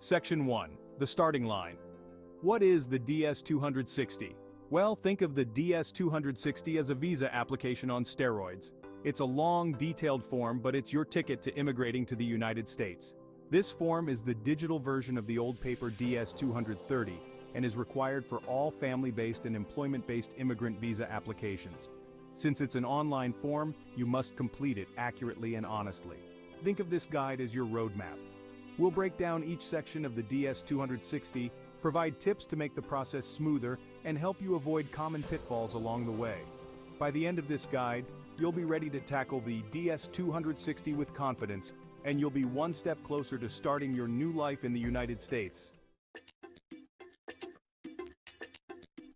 Section 1. The starting line. What is the DS-260? Well, think of the DS-260 as a visa application on steroids. It's a long, detailed form, but it's your ticket to immigrating to the United States. This form is the digital version of the old paper DS-230 and is required for all family-based and employment-based immigrant visa applications. Since it's an online form, you must complete it accurately and honestly. Think of this guide as your roadmap. We'll break down each section of the DS-260, provide tips to make the process smoother, and help you avoid common pitfalls along the way. By the end of this guide, you'll be ready to tackle the DS-260 with confidence, and you'll be one step closer to starting your new life in the United States.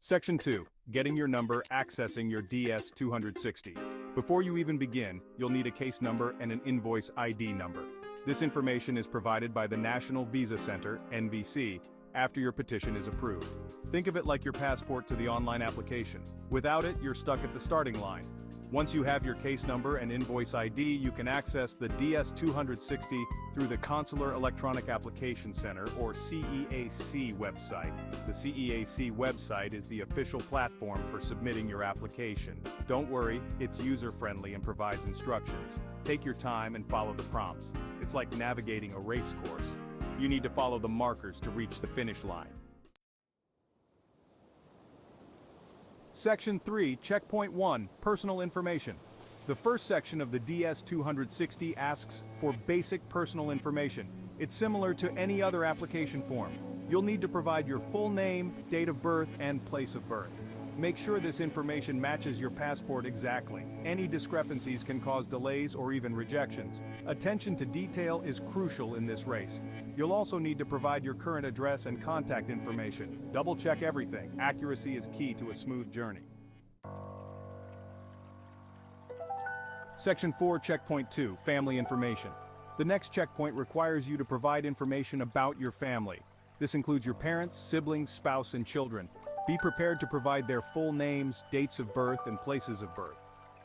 Section 2. Getting your number, accessing your DS-260. Before you even begin, you'll need a case number and an invoice ID number. This information is provided by the National Visa Center, NVC, after your petition is approved. Think of it like your passport to the online application. Without it, you're stuck at the starting line. Once you have your case number and invoice ID, you can access the DS-260 through the Consular Electronic Application Center, or CEAC website. The CEAC website is the official platform for submitting your application. Don't worry, it's user-friendly and provides instructions. Take your time and follow the prompts. It's like navigating a race course. You need to follow the markers to reach the finish line. Section 3, Checkpoint 1, Personal Information. The first section of the DS-260 asks for basic personal information. It's similar to any other application form. You'll need to provide your full name, date of birth, and place of birth. Make sure this information matches your passport exactly. Any discrepancies can cause delays or even rejections. Attention to detail is crucial in this race. You'll also need to provide your current address and contact information. Double-check everything. Accuracy is key to a smooth journey. Section 4, Checkpoint 2, Family Information. The next checkpoint requires you to provide information about your family. This includes your parents, siblings, spouse, and children. Be prepared to provide their full names, dates of birth, and places of birth.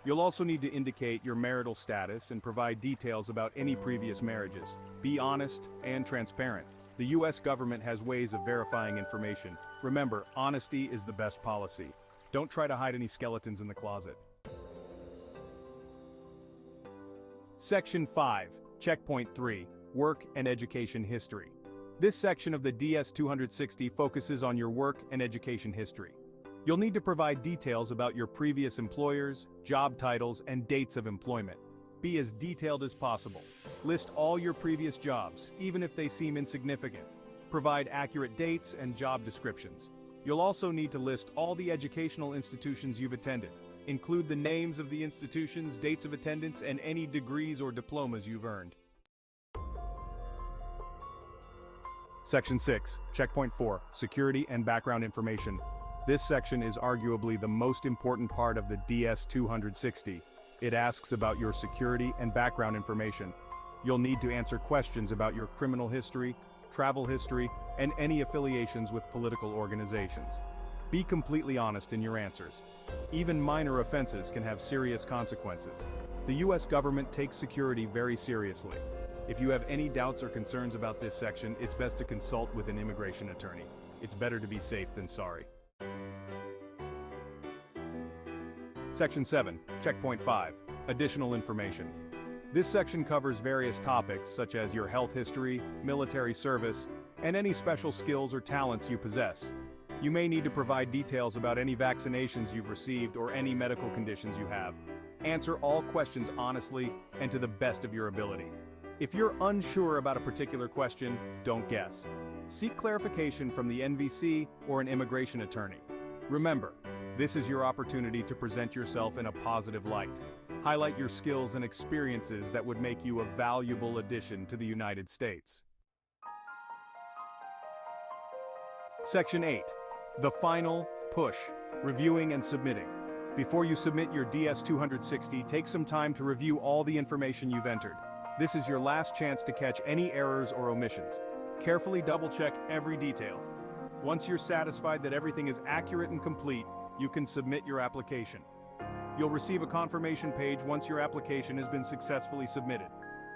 You'll also need to indicate your marital status and provide details about any previous marriages. Be honest and transparent. The US government has ways of verifying information. Remember, honesty is the best policy. Don't try to hide any skeletons in the closet. Section 5, Checkpoint 3, Work and Education History. This section of the DS-260 focuses on your work and education history. You'll need to provide details about your previous employers, job titles, and dates of employment. Be as detailed as possible. List all your previous jobs, even if they seem insignificant. Provide accurate dates and job descriptions. You'll also need to list all the educational institutions you've attended. Include the names of the institutions, dates of attendance, and any degrees or diplomas you've earned. Section 6, Checkpoint 4, Security and Background Information. This section is arguably the most important part of the DS-260. It asks about your security and background information. You'll need to answer questions about your criminal history, travel history, and any affiliations with political organizations. Be completely honest in your answers. Even minor offenses can have serious consequences. The US government takes security very seriously. If you have any doubts or concerns about this section, it's best to consult with an immigration attorney. It's better to be safe than sorry. Section 7, Checkpoint 5, Additional Information. This section covers various topics such as your health history, military service, and any special skills or talents you possess. You may need to provide details about any vaccinations you've received or any medical conditions you have. Answer all questions honestly and to the best of your ability. If you're unsure about a particular question, don't guess. Seek clarification from the NVC or an immigration attorney. Remember, this is your opportunity to present yourself in a positive light. Highlight your skills and experiences that would make you a valuable addition to the United States. Section 8, the final push, reviewing and submitting. Before you submit your DS-260, take some time to review all the information you've entered. This is your last chance to catch any errors or omissions. Carefully double-check every detail. Once you're satisfied that everything is accurate and complete, you can submit your application. You'll receive a confirmation page once your application has been successfully submitted.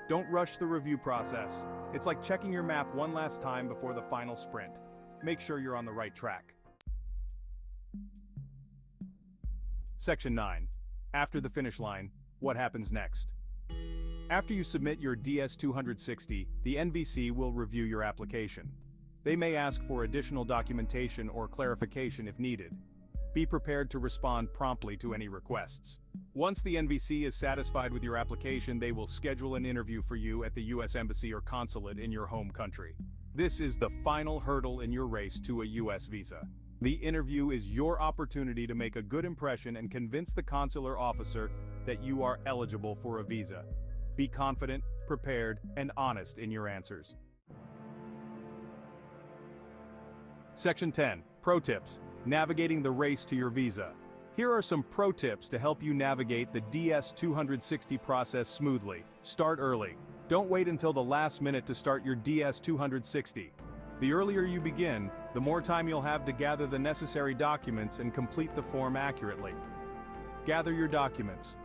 Don't rush the review process. It's like checking your map one last time before the final sprint. Make sure you're on the right track. Section 9. After the finish line, what happens next? After you submit your DS-260, the NVC will review your application. They may ask for additional documentation or clarification if needed. Be prepared to respond promptly to any requests. Once the NVC is satisfied with your application, they will schedule an interview for you at the U.S. Embassy or consulate in your home country. This is the final hurdle in your race to a U.S. visa. The interview is your opportunity to make a good impression and convince the consular officer that you are eligible for a visa. Be confident, prepared, and honest in your answers. Section 10. Pro Tips. Navigating the race to your visa. Here are some pro tips to help you navigate the DS-260 process smoothly. Start early. Don't wait until the last minute to start your DS-260. The earlier you begin, the more time you'll have to gather the necessary documents and complete the form accurately. Gather your documents.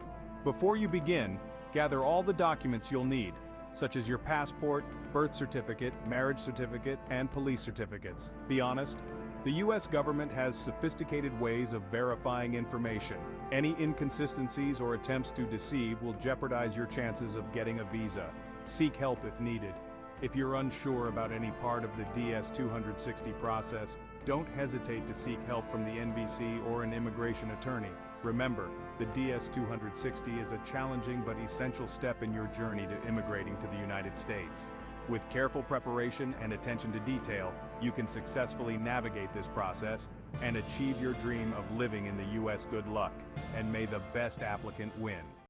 Before you begin, gather all the documents you'll need, such as your passport, birth certificate, marriage certificate, and police certificates. Be honest, the U.S. government has sophisticated ways of verifying information. Any inconsistencies or attempts to deceive will jeopardize your chances of getting a visa. Seek help if needed. If you're unsure about any part of the DS-260 process, don't hesitate to seek help from the NVC or an immigration attorney. Remember, the DS-260 is a challenging but essential step in your journey to immigrating to the United States. With careful preparation and attention to detail, you can successfully navigate this process and achieve your dream of living in the U.S. Good luck, and may the best applicant win.